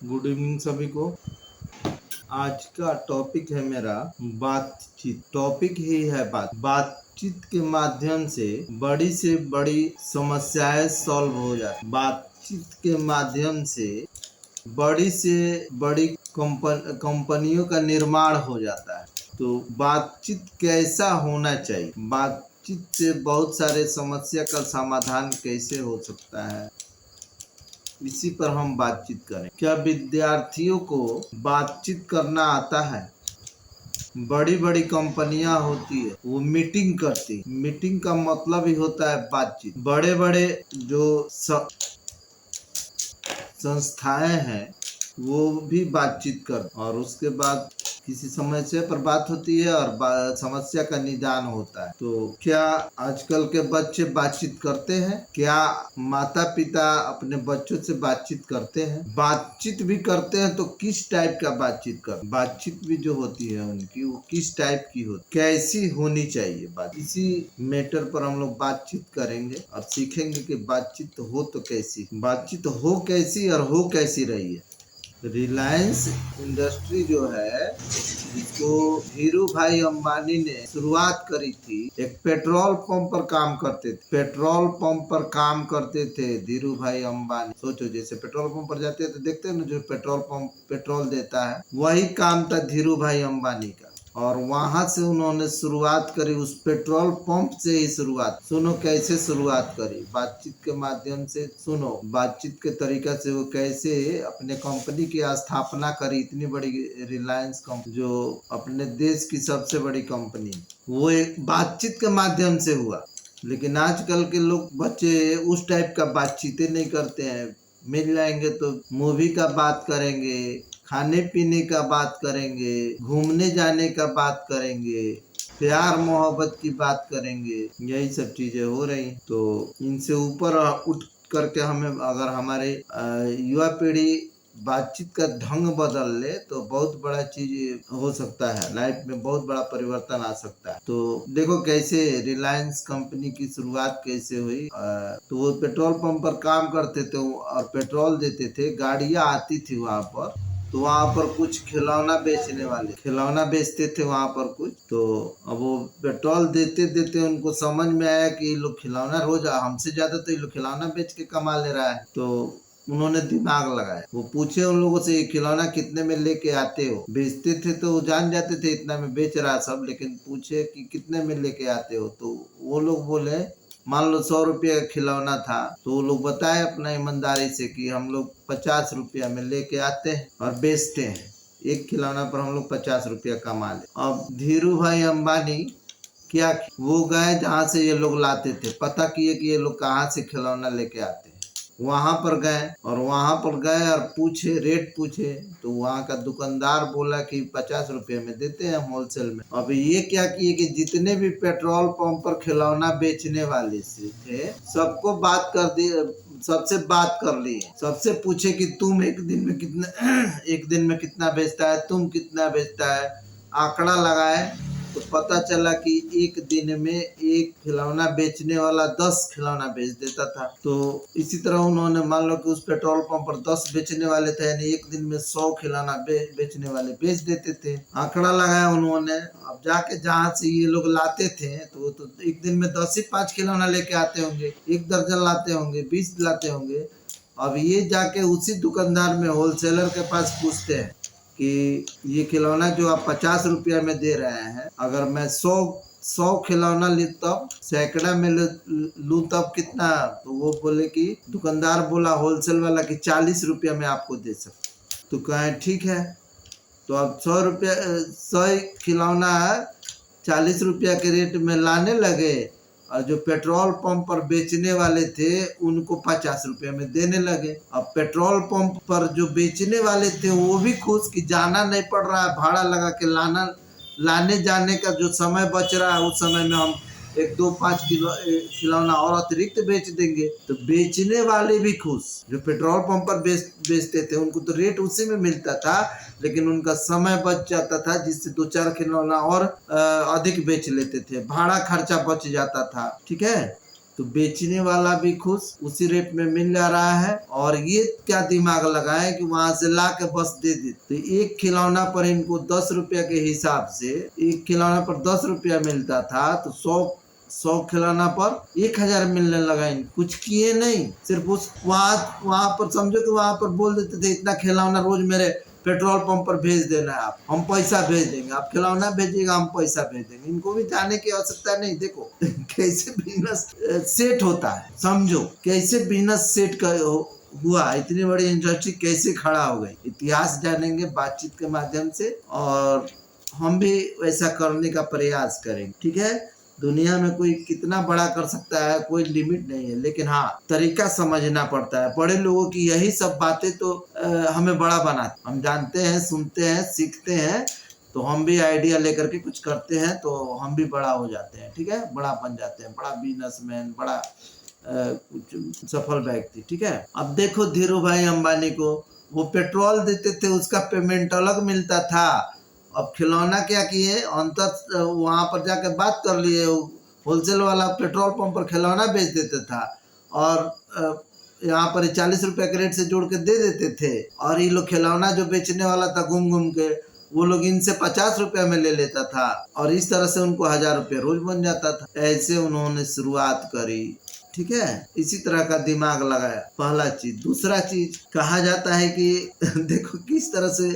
Good evening सभी को। आज का टॉपिक है मेरा बातचीत। टॉपिक ही है बातचीत के माध्यम से बड़ी समस्याएं सॉल्व हो जाती। बातचीत के माध्यम से बड़ी कंपनियों का निर्माण हो जाता है। तो बातचीत कैसा होना चाहिए, बातचीत से बहुत सारे समस्या का समाधान कैसे हो सकता है, इसी पर हम बातचीत करें। क्या विद्यार्थियों को बातचीत करना आता है? बड़ी बड़ी कंपनियां होती है, वो मीटिंग करती। मीटिंग का मतलब ही होता है बातचीत। बड़े बड़े जो संस्थाएं हैं वो भी बातचीत कर, और उसके बाद किसी समस्या पर बात होती है और समस्या का निदान होता है। तो क्या आजकल के बच्चे बातचीत करते हैं? क्या माता पिता अपने बच्चों से बातचीत करते हैं? बातचीत भी करते हैं तो किस टाइप का बातचीत भी जो होती है उनकी, वो किस टाइप की होती, कैसी होनी चाहिए बात, इसी मैटर पर हम लोग बातचीत करेंगे और सीखेंगे कि बातचीत हो तो कैसी, बातचीत हो कैसी और हो कैसी रही है। रिलायंस इंडस्ट्री जो है, जिसको धीरू भाई अंबानी ने शुरुआत करी थी, एक पेट्रोल पंप पर काम करते थे। पेट्रोल पंप पर काम करते थे धीरू भाई अंबानी। सोचो, जैसे पेट्रोल पंप पर जाते हैं तो देखते हैं ना, जो पेट्रोल पंप पेट्रोल देता है, वही काम था धीरू भाई अंबानी का। और वहां से उन्होंने शुरुआत करी, उस पेट्रोल पंप से ही शुरुआत। सुनो कैसे शुरुआत करी, बातचीत के माध्यम से। सुनो बातचीत के तरीका से वो कैसे अपने कंपनी की स्थापना करी। इतनी बड़ी रिलायंस कंपनी, जो अपने देश की सबसे बड़ी कंपनी, वो एक बातचीत के माध्यम से हुआ। लेकिन आजकल के लोग बच्चे उस टाइप का बातचीत नहीं करते हैं। मिल जाएंगे तो मूवी का बात करेंगे, खाने पीने का बात करेंगे, घूमने जाने का बात करेंगे, प्यार मोहब्बत की बात करेंगे। यही सब चीजें हो रही। तो इनसे ऊपर उठ करके हमें, अगर हमारे युवा पीढ़ी बातचीत का ढंग बदल ले तो बहुत बड़ा चीज हो सकता है, लाइफ में बहुत बड़ा परिवर्तन आ सकता है। तो देखो कैसे रिलायंस कंपनी की शुरुआत कैसे हुई। तो वो पेट्रोल पंप पर काम करते थे और पेट्रोल देते थे। गाड़ियां आती थी वहां पर, तो वहां पर कुछ खिलौना बेचने वाले खिलौना बेचते थे वहां पर कुछ। तो अब वो पेट्रोल देते देते उनको समझ में आया कि ये लोग खिलौना रोज हमसे ज्यादा तो ये लोग खिलौना बेच के कमा ले रहा है। तो उन्होंने दिमाग लगाया, वो पूछे उन लोगों से, ये खिलौना कितने में लेके आते हो? बेचते थे तो वो जान जाते थे इतना में बेच रहा सब, लेकिन पूछे कि कितने में लेके आते हो? तो वो लोग बोले, मान लो 100 रुपये का खिलौना था, तो वो लोग बताए अपना ईमानदारी से कि हम लोग 50 रुपया में लेके आते हैं और बेचते हैं। एक खिलौना पर हम लोग 50 रुपया कमा ले। अब धीरू भाई अंबानी क्या, वो गए जहाँ से ये लोग लाते थे, पता किए कि ये लोग कहाँ से खिलौना लेके आते हैं। वहां पर गए और पूछे, रेट पूछे, तो वहां का दुकानदार बोला कि 50 रुपये में देते हैं होलसेल में। अब ये क्या किए कि जितने भी पेट्रोल पंप पर खिलौना बेचने वाले से थे, सबको बात कर दिए, सबसे बात कर लिए। सबसे पूछे कि तुम एक दिन में कितना एक दिन में कितना बेचता है, तुम कितना बेचता है। आंकड़ा लगाए तो पता चला कि एक दिन में एक खिलौना बेचने वाला 10 खिलौना बेच देता था। तो इसी तरह उन्होंने, मान लो कि उस पेट्रोल पंप पर 10 बेचने वाले थे, यानी एक दिन में 100 खिलौना बेचने वाले बेच देते थे। आंकड़ा लगाया उन्होंने। अब जाके जहाँ से ये लोग लाते थे, तो एक दिन में 10 ही 5 खिलौना लेके आते होंगे, 1 दर्जन लाते होंगे, 20 लाते होंगे। अब ये जाके उसी दुकानदार में, होलसेलर के पास पूछते हैं कि ये खिलौना जो आप 50 रुपया में दे रहे हैं, अगर मैं 100 खिलौना ली तब, सैकड़ा में लूँ तब कितना? तो वो बोले कि, दुकानदार बोला होलसेल वाला कि 40 रुपया में आपको दे सकते। तो कहें ठीक है। तो अब 100 खिलौना 40 रुपया के रेट में लाने लगे, और जो पेट्रोल पंप पर बेचने वाले थे उनको 50 रुपये में देने लगे। अब पेट्रोल पंप पर जो बेचने वाले थे वो भी खुश कि जाना नहीं पड़ रहा है, भाड़ा लगा के लाने जाने का जो समय बच रहा है, उस समय में हम 1 2 5 किलो खिलौना और अतिरिक्त बेच देंगे। तो बेचने वाले भी खुश, जो पेट्रोल पंप पर बेचते थे उनको तो रेट उसी में मिलता था, लेकिन उनका समय बच जाता था, जिससे 2 4 खिलौना और अधिक बेच लेते थे, भाड़ा खर्चा बच जाता था। ठीक है। तो बेचने वाला भी खुश, उसी रेट में मिल जा रहा है। और ये क्या दिमाग लगाए कि वहां से ला के बस दे दे, तो एक खिलौना पर इनको 10 रुपया के हिसाब से, एक खिलौना पर 10 रुपया मिलता था, तो 100 खिलौना पर 1000 मिलने लगा। कुछ किए नहीं, सिर्फ उस वहां पर समझो कि वहां पर बोल देते थे इतना खिलौना रोज मेरे पेट्रोल पंप पर भेज देना है, आप हम पैसा भेज देंगे, आप खिलौना भेजिएगा हम पैसा भेज देंगे। इनको भी जाने की आवश्यकता नहीं। देखो कैसे बिजनेस सेट होता है, समझो कैसे बिजनेस सेट हुआ, इतनी बड़ी इंडस्ट्री कैसे खड़ा हो गई। इतिहास जानेंगे बातचीत के माध्यम से, और हम भी वैसा करने का प्रयास करेंगे। ठीक है, दुनिया में कोई कितना बड़ा कर सकता है, कोई लिमिट नहीं है, लेकिन हाँ तरीका समझना पड़ता है। बड़े लोगों की यही सब बातें तो हमें बड़ा बनाती। हम जानते हैं, सुनते हैं, सीखते हैं, तो हम भी आइडिया लेकर के कुछ करते हैं तो हम भी बड़ा हो जाते हैं। ठीक है, बड़ा बन जाते हैं, बड़ा बिजनेसमैन, बड़ा कुछ सफल व्यक्ति। ठीक है, अब देखो धीरू भाई अंबानी को वो पेट्रोल देते थे, उसका पेमेंट अलग मिलता था। अब खिलौना क्या किए, अंतर वहां पर जाके बात कर लिए, होलसेल वाला पेट्रोल पंप पर खिलौना बेच देता था, और यहाँ पर 40 रुपए के रेट से जोड़ के दे देते थे। और ये लोग खिलौना जो बेचने वाला था घूम घूम के, वो लोग इनसे 50 रुपया में ले लेता था, और इस तरह से उनको 1000 रुपया रोज बन जाता था। ऐसे उन्होंने शुरुआत करी। ठीक है, इसी तरह का दिमाग लगाया, पहला चीज। दूसरा चीज कहा जाता है कि देखो किस तरह से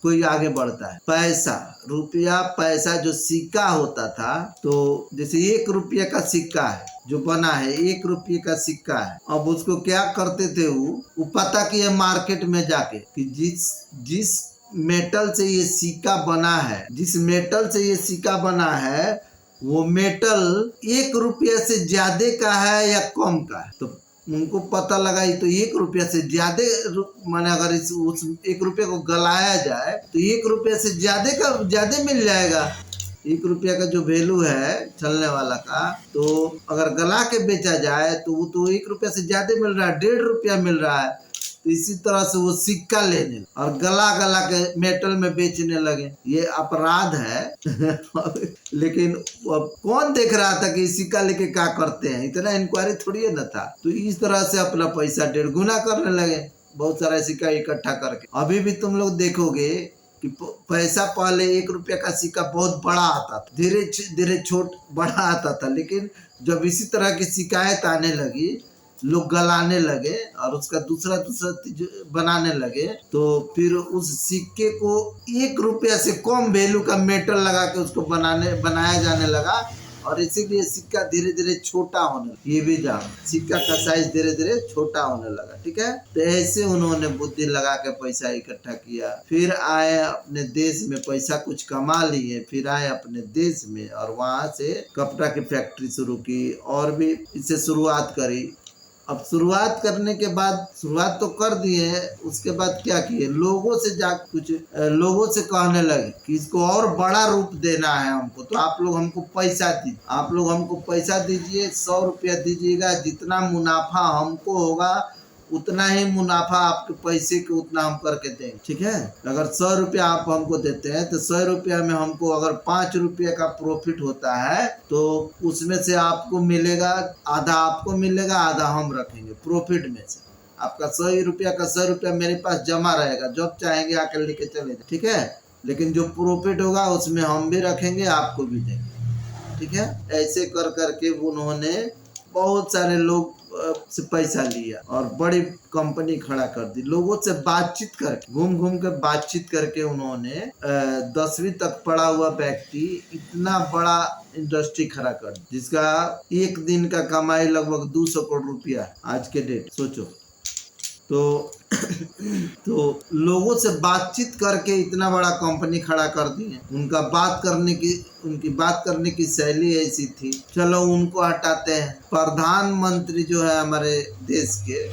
कोई आगे बढ़ता है। पैसा, रुपया, पैसा जो सिक्का होता था, तो जैसे 1 रुपये का सिक्का है जो बना है, 1 रुपये का सिक्का है। अब उसको क्या करते थे, वो पता किए मार्केट में जाके कि जिस मेटल से ये सिक्का बना है, जिस मेटल से ये सिक्का बना है, वो मेटल 1 रुपया से ज्यादा का है या कम का है। तो उनको पता लगा तो 1 रुपया से ज्यादा, माने अगर उस 1 रुपये को गलाया जाए तो 1 रुपया से ज्यादा मिल जाएगा। 1 रुपया का जो वैल्यू है चलने वाला का, तो अगर गला के बेचा जाए तो वो तो 1 रुपया से ज्यादा मिल रहा है, 1.5 रुपया मिल रहा है। तो इसी तरह से वो सिक्का लेने और गला के मेटल में बेचने लगे। ये अपराध है लेकिन अब कौन देख रहा था कि सिक्का लेके क्या करते हैं, इतना इंक्वायरी थोड़ी न था। तो इस तरह से अपना पैसा 1.5 गुना करने लगे, बहुत सारा सिक्का इकट्ठा करके। अभी भी तुम लोग देखोगे कि पैसा पहले 1 रुपया का सिक्का बहुत बड़ा आता था, धीरे धीरे छोट बड़ा आता था, लेकिन जब इसी तरह की शिकायत आने लगी, लोग गलाने लगे और उसका दूसरा बनाने लगे, तो फिर उस सिक्के को 1 रुपया से कम वैल्यू का मेटल लगा के उसको बनाया जाने लगा, और इसीलिए सिक्का धीरे धीरे छोटा होने लगा। ये भी जान, सिक्का का साइज धीरे धीरे छोटा होने लगा। ठीक है, तो ऐसे उन्होंने बुद्धि लगा के पैसा इकट्ठा किया। फिर आए अपने देश में, पैसा कुछ कमा लिए, फिर आए अपने देश में और वहां से कपड़ा की फैक्ट्री शुरू की, और भी इससे शुरुआत करी। अब शुरुआत करने के बाद, शुरुआत तो कर दिए, उसके बाद क्या किए, लोगों से कहने लगे कि इसको और बड़ा रूप देना है हमको, तो आप लोग हमको पैसा दीजिए, आप लोग हमको पैसा दीजिए, 100 रुपया दीजिएगा, जितना मुनाफा हमको होगा उतना ही मुनाफा आपके पैसे के उतना हम करके देंगे। ठीक है, अगर 100 रुपया आप हमको देते हैं तो 100 रुपया में हमको अगर 5 रुपये का प्रॉफिट होता है, तो उसमें से आपको मिलेगा आधा, आपको मिलेगा आधा हम रखेंगे प्रॉफिट में से। आपका 100 रुपया का 100 रुपया मेरे पास जमा रहेगा, जब चाहेंगे आकर लेके चले जाए। ठीक है, लेकिन जो प्रॉफिट होगा उसमें हम भी रखेंगे, आपको भी देंगे। ठीक है, ऐसे कर करके उन्होंने बहुत सारे लोग से पैसा लिया और बड़ी कंपनी खड़ा कर दी। लोगों से बातचीत करके, घूम घूम कर बातचीत करके उन्होंने 10वीं तक पढ़ा हुआ व्यक्ति इतना बड़ा इंडस्ट्री खड़ा कर दी, जिसका एक दिन का कमाई लगभग 200 करोड़ रुपया आज के डेट, सोचो। तो लोगों से बातचीत करके इतना बड़ा कंपनी खड़ा कर दिए। उनकी बात करने की शैली ऐसी थी। चलो उनको हटाते हैं। प्रधानमंत्री जो है हमारे देश के,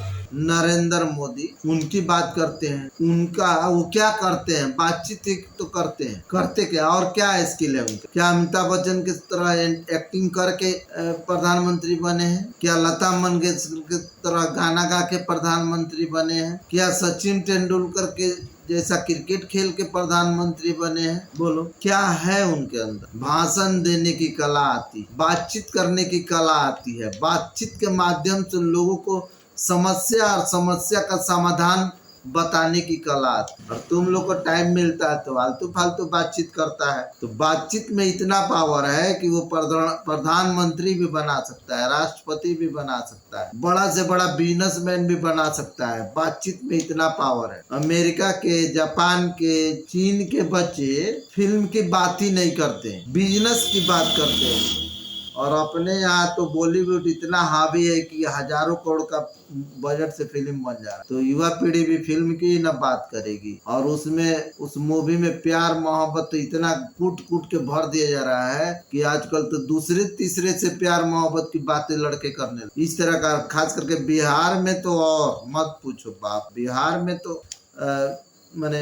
नरेंद्र मोदी, उनकी बात करते हैं। वो क्या करते हैं, बातचीत तो करते हैं, करते क्या और क्या स्किल है उनका? क्या अमिताभ बच्चन की तरह एक्टिंग करके प्रधानमंत्री बने हैं? क्या लता मंगेशकर की तरह गाना गा के प्रधानमंत्री बने हैं? क्या सचिन तेंदुलकर के जैसा क्रिकेट खेल के प्रधानमंत्री बने हैं। बोलो क्या है उनके अंदर? भाषण देने की कला आती, बातचीत करने की कला आती है, बातचीत के माध्यम से लोगों को समस्या और समस्या का समाधान बताने की कला आती। और तुम लोग को टाइम मिलता है तो फालतू फालतू बातचीत करता है। तो बातचीत में इतना पावर है कि वो प्रधानमंत्री भी बना सकता है, राष्ट्रपति भी बना सकता है, बड़ा से बड़ा बिजनेसमैन भी बना सकता है। बातचीत में इतना पावर है। अमेरिका के, जापान के, चीन के बच्चे फिल्म की बात ही नहीं करते, बिजनेस की बात करते हैं। और अपने यहाँ तो बॉलीवुड इतना हावी है कि हजारों करोड़ का बजट से फिल्म बन जा रहा है। तो युवा पीढ़ी भी फिल्म की ना बात करेगी। और उसमें, उस मूवी में प्यार मोहब्बत तो इतना कूट कूट के भर दिया जा रहा है कि आजकल तो दूसरे तीसरे से प्यार मोहब्बत की बातें लड़के करने लगे। इस तरह का, खास करके बिहार में तो और मत पूछो बाप। बिहार में तो मैंने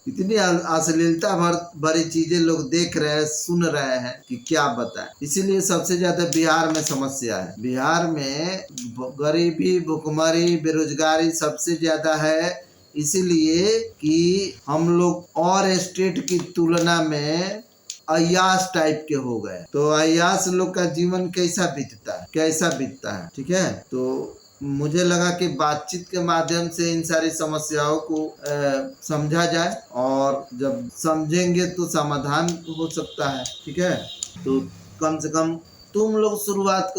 इतनी अश्लीलता भरी चीजें लोग देख रहे हैं, सुन रहे हैं कि क्या बताएं। इसीलिए सबसे ज्यादा बिहार में समस्या है। बिहार में गरीबी, भुखमरी, बेरोजगारी सबसे ज्यादा है। इसीलिए कि हम लोग और स्टेट की तुलना में अय्याश टाइप के हो गए। तो अय्याश लोग का जीवन कैसा बीतता है, ठीक है। तो मुझे लगा कि बातचीत के माध्यम से इन सारी समस्याओं को समझा जाए, और जब समझेंगे तो समाधान हो सकता है, ठीक है। तो कम से कम तुम लोग शुरुआत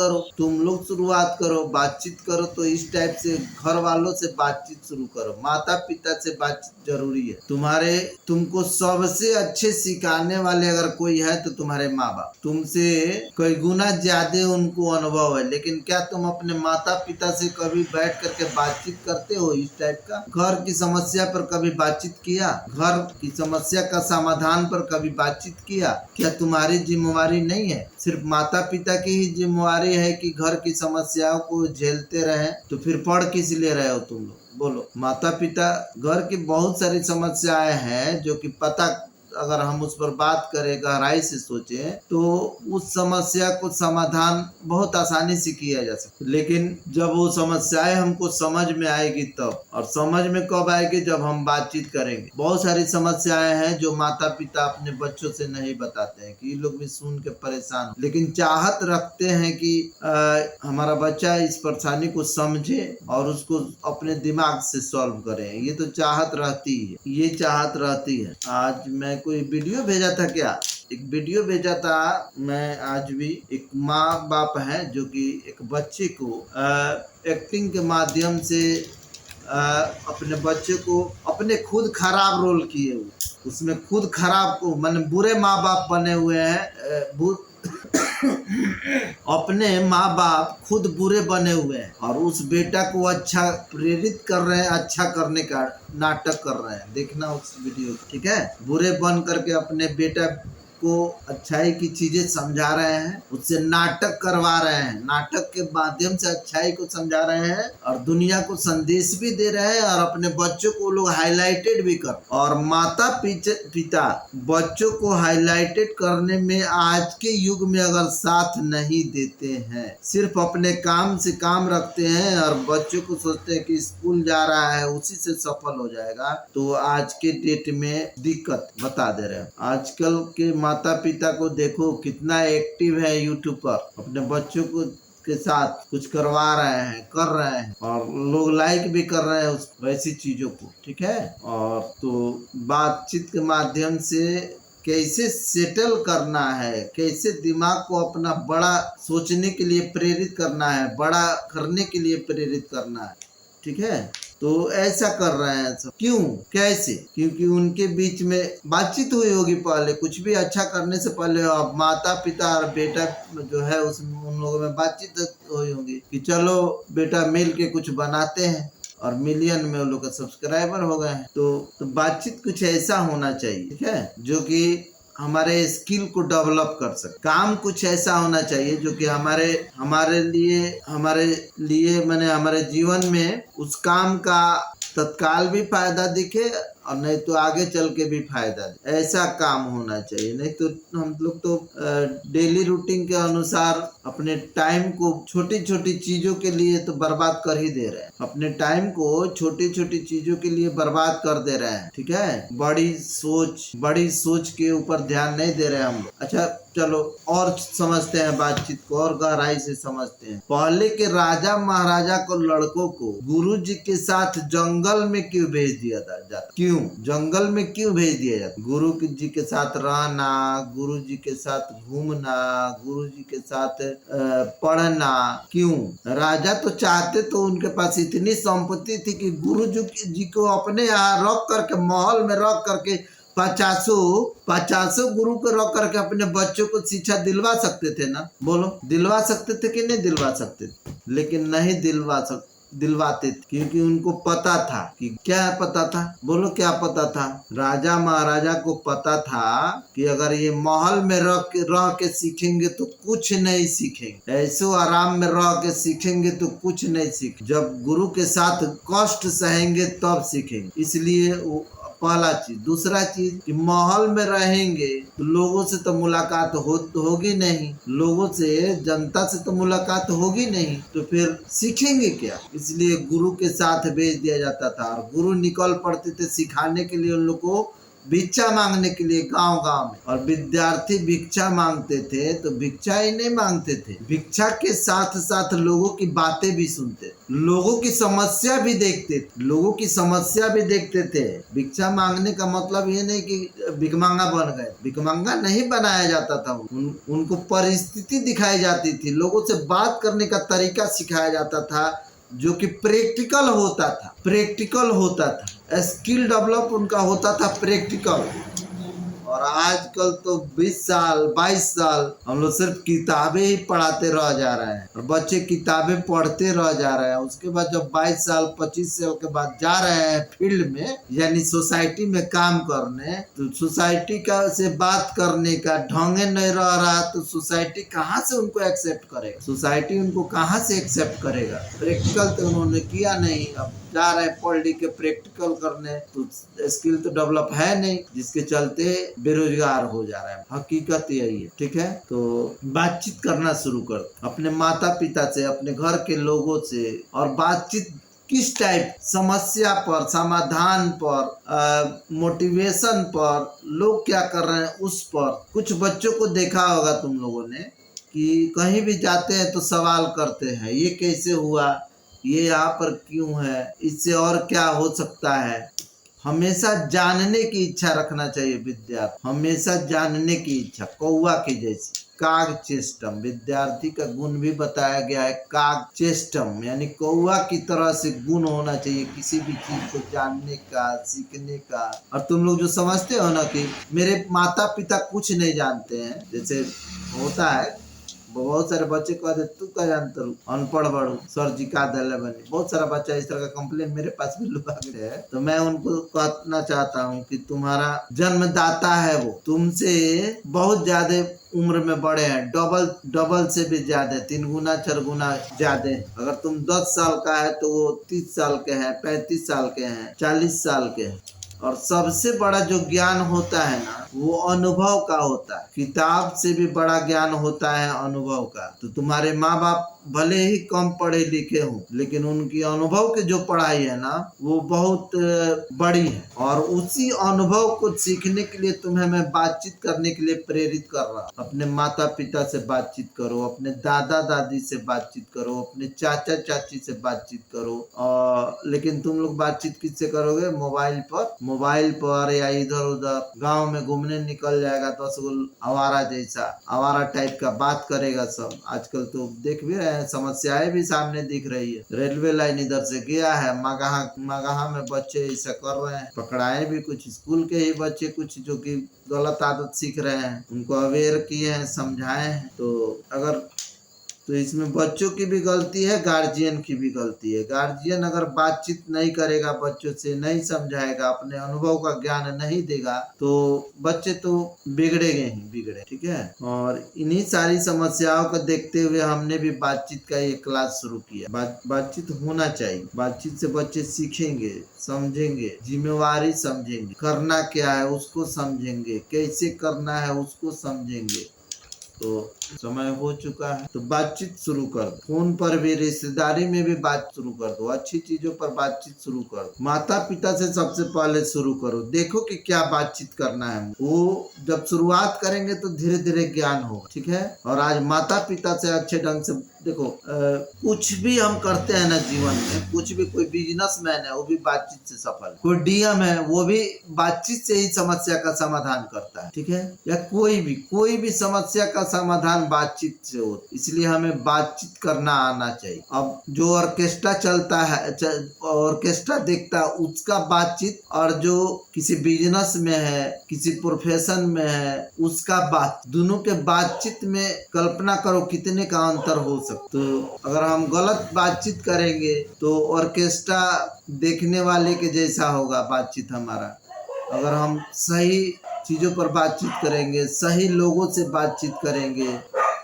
करो, बातचीत करो। तो इस टाइप से घर वालों से बातचीत शुरू करो, माता पिता से बातचीत जरूरी है। तुमको सबसे अच्छे सिखाने वाले अगर कोई है तो तुम्हारे माँ बाप। तुमसे कई गुना ज्यादा उनको अनुभव है। लेकिन क्या तुम अपने माता पिता से कभी बैठ करके बातचीत करते हो? इस टाइप का घर की समस्या पर कभी बातचीत किया? घर की समस्या का समाधान पर कभी बातचीत किया? क्या तुम्हारी जिम्मेवारी नहीं है? सिर्फ माता पिता की ही जिम्मेवारी है कि घर की समस्याओं को झेलते रहें? तो फिर पढ़ किस लिए रहे हो तुम लोग? बोलो। माता पिता, घर की बहुत सारी समस्याएं हैं जो कि पता, अगर हम उस पर बात करें, गहराई से सोचें, तो उस समस्या को समाधान बहुत आसानी से किया जा सकता है। लेकिन जब वो समस्याएं हमको समझ में आएगी तब, और समझ में कब आएगी? जब हम बातचीत करेंगे। बहुत सारी समस्याएं हैं जो माता पिता अपने बच्चों से नहीं बताते हैं, कि ये लोग भी सुन के परेशान, लेकिन चाहत रखते हैं कि हमारा बच्चा इस परेशानी को समझे और उसको अपने दिमाग से सॉल्व करे। ये तो चाहत रहती है। आज मैं कोई वीडियो भेजा था, एक वीडियो भेजा था मैं आज भी। एक माँ बाप है जो कि एक बच्चे को एक्टिंग के माध्यम से अपने बच्चे को अपने खुद खराब रोल किए हुए, उसमें खुद खराब को माने बुरे माँ बाप बने हुए हैं। अपने माँ बाप खुद बुरे बने हुए हैं और उस बेटा को अच्छा प्रेरित कर रहे हैं, अच्छा करने का नाटक कर रहे हैं। देखना उस वीडियो, ठीक है। बुरे बन करके अपने बेटा को अच्छाई की चीजें समझा रहे हैं, उससे नाटक करवा रहे हैं, नाटक के माध्यम से अच्छाई को समझा रहे हैं और दुनिया को संदेश भी दे रहे हैं, और अपने बच्चों को लोग हाईलाइटेड भी कर। और माता पिता बच्चों को हाईलाइटेड करने में आज के युग में अगर साथ नहीं देते हैं, सिर्फ अपने काम से काम रखते हैं और बच्चों को सोचते हैं कि स्कूल जा रहा है उसी से सफल हो जाएगा, तो आज के डेट में दिक्कत बता दे रहे हैं। आजकल के माता पिता को देखो कितना एक्टिव है यूट्यूब पर, अपने बच्चों को के साथ कुछ करवा रहे हैं, कर रहे हैं, और लोग लाइक भी कर रहे हैं उस वैसी चीजों को, ठीक है। और तो बातचीत के माध्यम से कैसे सेटल करना है, कैसे दिमाग को अपना बड़ा सोचने के लिए प्रेरित करना है, बड़ा करने के लिए प्रेरित करना है, ठीक है। तो ऐसा कर रहे हैं सब। क्यों, कैसे? क्योंकि उनके बीच में बातचीत हुई होगी पहले, कुछ भी अच्छा करने से पहले। अब माता पिता और बेटा जो है उन लोगों में बातचीत हुई होगी कि चलो बेटा मिल के कुछ बनाते हैं, और मिलियन में उन लोग का सब्सक्राइबर हो गए हैं। तो बातचीत कुछ ऐसा होना चाहिए, ठीक है, जो कि हमारे स्किल को डेवलप कर सके। काम कुछ ऐसा होना चाहिए जो कि हमारे लिए माने हमारे जीवन में उस काम का तत्काल भी फायदा दिखे और नहीं तो आगे चल के भी फायदा दे। ऐसा काम होना चाहिए। नहीं तो हम लोग तो डेली रूटीन के अनुसार अपने टाइम को छोटी छोटी चीजों के लिए तो बर्बाद कर ही दे रहे हैं। अपने टाइम को छोटी छोटी चीजों के लिए बर्बाद कर दे रहे हैं। ठीक है, बड़ी सोच के ऊपर ध्यान नहीं दे रहे हैं हम लोग। अच्छा चलो और समझते हैं, बातचीत को और गहराई से समझते हैं। पहले के राजा महाराजा को लड़कों को गुरु जी के साथ जंगल में क्यों भेज दिया जाता? क्यों जंगल में क्यों भेज दिया जाता? गुरु जी के साथ रहना, गुरु जी के साथ घूमना, गुरु जी के साथ पढ़ना। क्यों? राजा तो चाहते, तो उनके पास इतनी संपत्ति थी कि गुरु जी को अपने यहाँ रख करके, महल में रख करके पचासों गुरु को रख करके अपने बच्चों को शिक्षा दिलवा सकते थे ना। बोलो, दिलवा सकते थे कि नहीं दिलवा सकते थे? लेकिन नहीं दिलवाते थे, क्योंकि उनको पता था कि क्या पता था? बोलो क्या पता था? राजा महाराजा को पता था कि अगर ये महल में रह के सीखेंगे तो कुछ नहीं सीखेंगे, ऐसो आराम में रह के सीखेंगे तो कुछ नहीं सीखेंगे, जब गुरु के साथ कष्ट सहेंगे तब सीखेंगे। इसलिए वो पहला चीज। दूसरा चीज कि महल में रहेंगे तो लोगों से तो मुलाकात होगी नहीं, लोगों से, जनता से तो मुलाकात होगी नहीं, तो फिर सीखेंगे क्या? इसलिए गुरु के साथ भेज दिया जाता था और गुरु निकल पड़ते थे सिखाने के लिए उन लोग को, भिक्षा मांगने के लिए गांव गांव में। और विद्यार्थी भिक्षा मांगते थे तो भिक्षा ही नहीं मांगते थे, भिक्षा के साथ साथ लोगों की बातें भी सुनते, लोगों की समस्या भी देखते थे। भिक्षा मांगने का मतलब ये नहीं कि भिखमंगा बन गए, भिखमंगा नहीं बनाया जाता था। उनको परिस्थिति दिखाई जाती थी, लोगों से बात करने का तरीका सिखाया जाता था, जो कि प्रैक्टिकल होता था, स्किल डेवलप उनका होता था प्रैक्टिकल। और आजकल तो 20 साल 22 साल हम लोग सिर्फ किताबें ही पढ़ाते रह जा रहे हैं और बच्चे किताबें पढ़ते रह जा रहे हैं। उसके बाद जब 22 साल 25 साल के बाद जा रहे हैं फील्ड में, यानी सोसाइटी में काम करने, तो सोसाइटी का से बात करने का ढंग नहीं रह रहा, तो सोसाइटी कहाँ से उनको एक्सेप्ट करेगा? सोसाइटी उनको कहाँ से एक्सेप्ट करेगा? प्रैक्टिकल तो उन्होंने किया नहीं, अब जा रहे हैं पढ़ लिख के प्रैक्टिकल करने, तो स्किल तो डेवलप है नहीं, जिसके चलते बेरोजगार हो जा रहा है। हकीकत यही है। ठीक है, तो बातचीत करना शुरू कर अपने माता पिता से, अपने घर के लोगों से। और बातचीत किस टाइप? समस्या पर, समाधान पर, मोटिवेशन पर, लोग क्या कर रहे हैं उस पर। कुछ बच्चों को देखा होगा तुम लोगों ने कि कहीं भी जाते हैं तो सवाल करते हैं, ये कैसे हुआ, ये यहाँ पर क्यों है, इससे और क्या हो सकता है। हमेशा जानने की इच्छा रखना चाहिए विद्यार्थी, हमेशा जानने की इच्छा, कौवा की जैसी। काग चेष्टम, विद्यार्थी का गुण भी बताया गया है, काग चेष्टम, यानी कौवा की तरह से गुण होना चाहिए किसी भी चीज को जानने का, सीखने का। और तुम लोग जो समझते हो ना कि मेरे माता पिता कुछ नहीं जानते हैं, जैसे होता है, बहुत सारे बच्चे कहते तू क्या जानता हूँ, अनपढ़ बड़ू, सर जी का दल बनी। बहुत सारा बच्चा इस तरह का कंप्लेन मेरे पास भी लोग आ गए हैं। तो मैं उनको कहना चाहता हूँ कि तुम्हारा जन्मदाता है, वो तुमसे बहुत ज्यादा उम्र में बड़े हैं, डबल से भी ज्यादा, 3 गुना 4 गुना ज्यादा। अगर तुम 10 साल का है तो वो 30 साल के हैं, 35 साल के हैं, 40 साल के हैं। और सबसे बड़ा जो ज्ञान होता है ना, वो अनुभव का होता है। किताब से भी बड़ा ज्ञान होता है अनुभव का। तो तुम्हारे माँ बाप भले ही कम पढ़े लिखे हो, लेकिन उनकी अनुभव की जो पढ़ाई है ना, वो बहुत बड़ी है। और उसी अनुभव को सीखने के लिए तुम्हें मैं बातचीत करने के लिए प्रेरित कर रहा हूँ। अपने माता पिता से बातचीत करो, अपने दादा दादी से बातचीत करो, अपने चाचा चाची से बातचीत करो। लेकिन तुम लोग बातचीत किससे करोगे? मोबाइल पर या इधर उधर गांव में घूमने निकल जाएगा, 10 गो आवारा जैसा, आवारा टाइप का बात करेगा सब। आजकल तो देख भी रहे हैं, समस्याएं भी सामने दिख रही है। रेलवे लाइन इधर से गया है, मगहा में बच्चे ऐसा कर रहे हैं, पकड़ाए भी कुछ स्कूल के ही बच्चे, कुछ जो कि गलत आदत सीख रहे हैं, उनको अवेयर किए हैं, समझाए हैं। तो अगर तो इसमें बच्चों की भी गलती है, गार्जियन की भी गलती है। गार्जियन अगर बातचीत नहीं करेगा, बच्चों से नहीं समझाएगा, अपने अनुभव का ज्ञान नहीं देगा, तो बच्चे तो बिगड़ेंगे ही बिगड़े। ठीक है, और इन्हीं सारी समस्याओं को देखते हुए हमने भी बातचीत का एक क्लास शुरू किया। बातचीत होना चाहिए। बातचीत से बच्चे सीखेंगे, समझेंगे, जिम्मेवारी समझेंगे, करना क्या है उसको समझेंगे, कैसे करना है उसको समझेंगे। तो समय हो चुका है, तो बातचीत शुरू कर दो। फोन पर भी, रिश्तेदारी में भी बात शुरू कर दो। अच्छी चीजों पर बातचीत शुरू कर दो। माता पिता से सबसे पहले शुरू करो, देखो कि क्या बातचीत करना है। वो जब शुरुआत करेंगे तो धीरे धीरे ज्ञान होगा। ठीक है, और आज माता पिता से अच्छे ढंग से देखो, कुछ भी हम करते हैं ना जीवन में, कुछ भी, कोई बिजनेसमैन है वो भी बातचीत से सफल है, कोई डीएम है वो भी बातचीत से ही समस्या का समाधान करता है। ठीक है, या कोई भी समस्या का समाधान बातचीत से हो, इसलिए हमें बातचीत करना आना चाहिए। अब जो ऑर्केस्ट्रा चलता है, ऑर्केस्ट्रा देखता है, उसका बातचीत, और जो किसी बिजनेस में है, किसी प्रोफेशन में है, उसका बात, दोनों के बातचीत में कल्पना करो कितने का अंतर हो सकता। तो अगर हम गलत बातचीत करेंगे तो ऑर्केस्ट्रा देखने वाले के जैसा होगा बातचीत हमारा। अगर हम सही चीजों पर बातचीत करेंगे, सही लोगों से बातचीत करेंगे,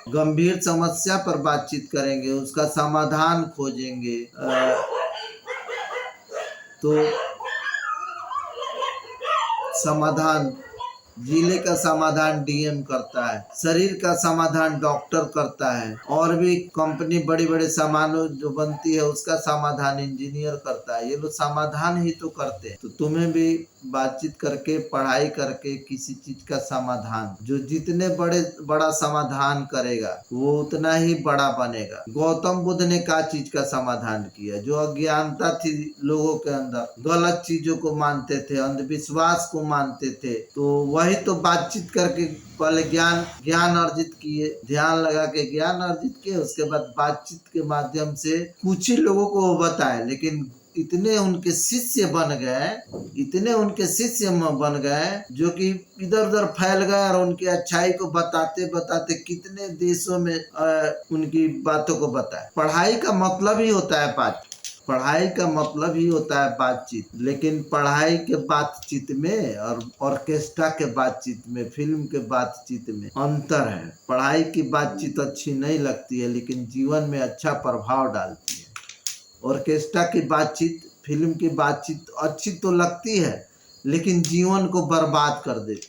गंभीर समस्या पर बातचीत करेंगे, उसका समाधान खोजेंगे, तो समाधान, जिले का समाधान डीएम करता है, शरीर का समाधान डॉक्टर करता है, और भी कंपनी बड़ी बड़े सामानों जो बनती है उसका समाधान इंजीनियर करता है। ये लोग समाधान ही तो करते हैं। तो तुम्हें भी बातचीत करके, पढ़ाई करके किसी चीज का समाधान, जो जितने बड़ा समाधान करेगा वो उतना ही बड़ा बनेगा। गौतम बुद्ध ने क्या चीज का समाधान किया? जो अज्ञानता थी लोगों के अंदर, गलत चीजों को मानते थे, अंधविश्वास को मानते थे, तो वही तो बातचीत करके पहले ज्ञान अर्जित किए, ध्यान लगा के ज्ञान अर्जित किए, उसके बाद बातचीत के माध्यम से कुछ ही लोगों को वो बताए, लेकिन इतने उनके शिष्य बन गए जो कि इधर उधर फैल गए, और उनकी अच्छाई को बताते बताते कितने देशों में उनकी बातों को बताए। पढ़ाई का मतलब ही होता है बातचीत, लेकिन पढ़ाई के बातचीत में और ऑर्केस्ट्रा के बातचीत में, फिल्म के बातचीत में अंतर है। पढ़ाई की बातचीत अच्छी नहीं लगती है, लेकिन जीवन में अच्छा प्रभाव डालती है। ऑर्केस्ट्रा की बातचीत, फिल्म की बातचीत अच्छी तो लगती है, लेकिन जीवन को बर्बाद कर देती है।